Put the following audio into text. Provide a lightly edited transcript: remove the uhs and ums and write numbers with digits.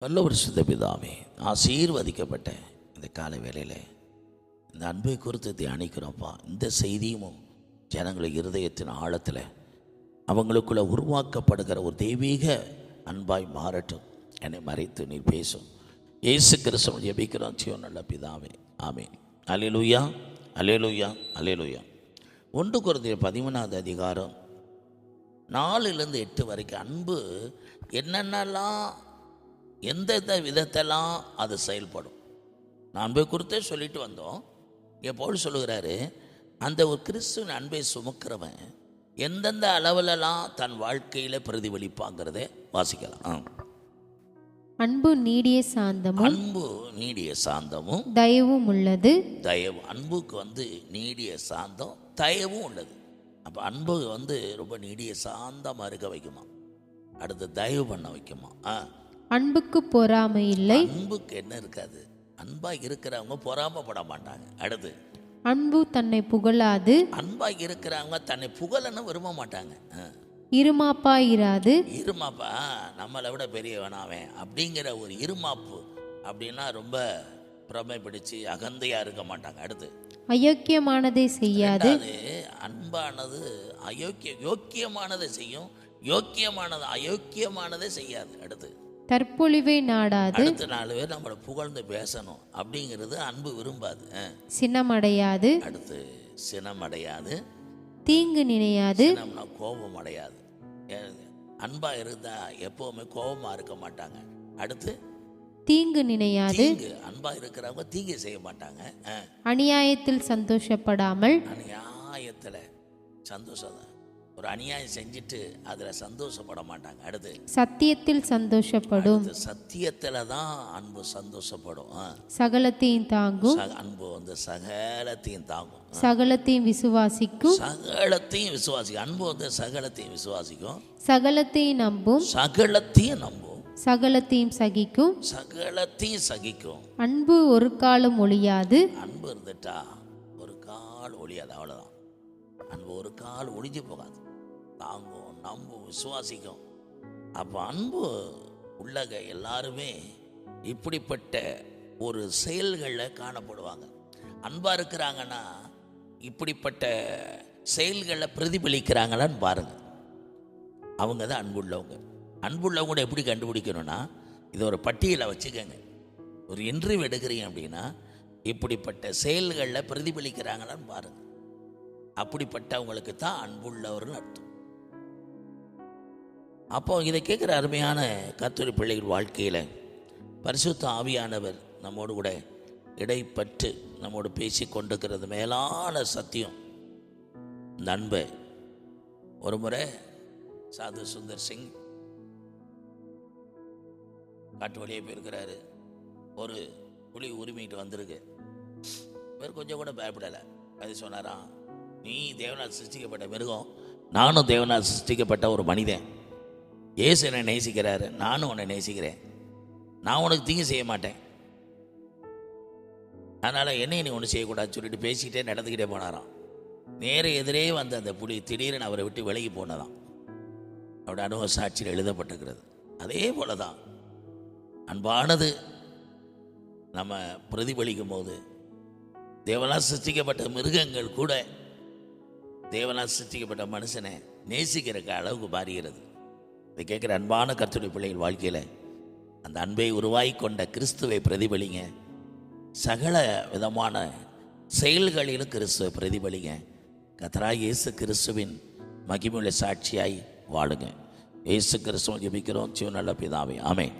நல்ல ஒரு சுத்த பிதாவே, ஆசீர்வதிக்கப்பட்ட இந்த காலை வேளையில் இந்த அன்பை குறித்து தியானிக்கிறோம்ப்பா. இந்த செய்தியும் ஜனங்களுடைய இருதயத்தின் ஆழத்தில் அவங்களுக்குள்ள உருவாக்கப்படுகிற ஒரு தெய்வீக அன்பாய் மாறட்டும். என்னை மறைத்து நீர் பேசும். இயேசு கிறிஸ்துவை ஜெபிக்கிறோம் ஜீவன் நல்ல பிதாவே, ஆமென். அல்லேலூயா, அல்லேலூயா, அல்லேலூயா. 1 கொரிந்தியர் 13வது அதிகாரம் 4லேருந்து 8 வரைக்கும் அன்பு என்னென்னலாம் எந்தெந்த விதத்தெல்லாம் அது செயல்படும். நான் அன்பை குறித்தே சொல்லிட்டு வந்தோம். எப்போது சொல்லுகிறாரு, அந்த ஒரு கிறிஸ்துவின் அன்பை சுமக்கிறவன் எந்தெந்த அளவுலலாம் தன் வாழ்க்கையில் பிரதிபலிப்பாங்கிறதே வாசிக்கலாம். அன்பு நீடிய சாந்தமும், அன்பு நீடிய சாந்தமும் தயவும் உள்ளது. தயவு, அன்புக்கு நீடிய சாந்தம் தயவும் உள்ளது. அப்போ அன்பு ரொம்ப நீடிய சாந்தமாக இருக்க வைக்குமா, அடுத்து தயவு பண்ண வைக்குமா. அன்புக்கு பொறாமை இல்லை. அன்புக்கு என்ன இருக்காது, அன்பாக இருக்கிறவங்க பொறாமப்பட மாட்டாங்க. அடுத்து அன்பு தன்னை புகழாது. அன்பாக இருக்கிறவங்க தன்னை புகழன்னு விரும்ப மாட்டாங்க. இருமாப்பா இராது. இருமாப்பா நம்மளை விட பெரியவனாவேன் அப்படிங்கிற ஒரு இருமாப்பு அப்படின்னா ரொம்ப பிரமை பிடிச்சு அகந்தையாக இருக்க மாட்டாங்க. அடுத்து அயோக்கியமானதை செய்யாது. அன்பானது யோக்கியமானதை செய்யும், யோக்கியமானது அயோக்கியமானதை செய்யாது. அடுத்து தற்பொழிவை நாடாது. அடுத்த 4 பேர் நம்மளை புகழ்ந்து பேசணும் அப்படிங்கிறது அன்பு விரும்பாது. சினமடையாது. அடுத்து சினமடையாது. தீங்கு நினையாது. சினம்னா கோபம் அடையாது. அன்பாக இருந்தால் எப்போவுமே கோபமாக இருக்க மாட்டாங்க. அடுத்து தீங்கு நினையாது. அன்பாக இருக்கிறவங்க தீங்கு செய்ய மாட்டாங்க. அநியாயத்தில் சந்தோஷப்படாமல். அநியாயத்தில் சந்தோஷம், ஒரு அநியாயம் செஞ்சுட்டு அதில் சந்தோஷப்பட மாட்டாங்க. அடுத்து சத்தியத்தில் சந்தோஷப்படும். சத்தியத்தில் தான் அன்பு சந்தோஷப்படும். சகலத்தையும் தாங்கும். அன்பு சகலத்தையும் தாங்கும். சகலத்தையும் விசுவாசிக்கும். சகலத்தையும் விசுவாசிக்கும். அன்பு சகலத்தையும் விசுவாசிக்கும். சகலத்தையும் நம்பும். சகலத்தையும் நம்பும். சகலத்தையும் சகிக்கும். சகலத்தையும் சகிக்கும். அன்பு ஒரு காலம் ஒழியாது. அன்பு இருந்துட்டா ஒரு கால் ஒழியாது, அவ்வளோதான். அன்பு ஒரு கால் ஒழிஞ்சு போகாது, தாங்கும், நம்பும், விசுவாசிக்கும். அப்போ அன்பு உள்ளக எல்லாருமே இப்படிப்பட்ட ஒரு செயல்களில் காணப்படுவாங்க. அன்பாக இருக்கிறாங்கன்னா இப்படிப்பட்ட செயல்களில் பிரதிபலிக்கிறாங்களான்னு பாருங்கள். அவங்க தான் அன்புள்ளவங்க. அன்புள்ளவங்க கூட எப்படி கண்டுபிடிக்கணும்னா, இதை ஒரு பட்டியலை வச்சுக்கோங்க. ஒரு இன்டர்வியூ எடுக்கிறீங்க அப்படின்னா இப்படிப்பட்ட செயல்களில் பிரதிபலிக்கிறாங்களான்னு பாருங்கள். அப்படிப்பட்டவங்களுக்கு தான் அன்புள்ளவர்கள் அர்த்தம். அப்போ இதை கேட்குற அருமையான கர்த்தருடைய பிள்ளைகள் வாழ்க்கையில் பரிசுத்த ஆவியானவர் நம்மோடு கூட இடைப்பட்டு நம்மோடு பேசி கொண்டிருக்கிறது மேலான சத்தியம். இந்த அன்பை ஒரு முறை சாது சுந்தர் சிங் காட்டு வழியே போயிருக்கிறாரு. ஒரு புலி உரிமைட்டு வந்திருக்கு. இவர் கொஞ்சம் கூட பயப்படலை. அது சொன்னாராம், நீ தேவனால் சிருஷ்டிக்கப்பட்ட மிருகம், நானும் தேவனால் சிருஷ்டிக்கப்பட்ட ஒரு மனிதன். இயேசு என்னை நேசிக்கிறாரு, நானும் உன்னை நேசிக்கிறேன். நான் உனக்கு தீங்கு செய்ய மாட்டேன், அதனால் என்னையும் நீ ஒன்றும் செய்யக்கூடாதுன்னு சொல்லிட்டு பேசிக்கிட்டே நடந்துக்கிட்டே போனாராம். நேர எதிரே வந்த அந்த புலி திடீர்னு அவரை விட்டு விலகி போனதான் அவருடைய அனுபவ சாட்சியில் எழுதப்பட்டிருக்கிறது. அதே போல தான் அன்பானது நம்ம பிரதிபலிக்கும் போது தேவனால் சிருஷ்டிக்கப்பட்ட மிருகங்கள் கூட தேவனால் சிருஷ்டிக்கப்பட்ட மனுஷனை நேசிக்கிற அளவுக்கு மாறுகிறது. இதை கேட்குற அன்பான கர்த்தருடைய பிள்ளைகள் வாழ்க்கையில் அந்த அன்பை உருவாகி கொண்ட கிறிஸ்துவை பிரதிபலிங்க. சகல விதமான செயல்களிலும் கிறிஸ்துவை பிரதிபலிங்க. கர்த்தராகிய இயேசு கிறிஸ்துவின் மகிமையுள்ள சாட்சியாய் வாழுங்க. இயேசு கிறிஸ்துவை ஜெபிக்கிறோம் ஜீவன் நல்ல பிதாவே, ஆமென்.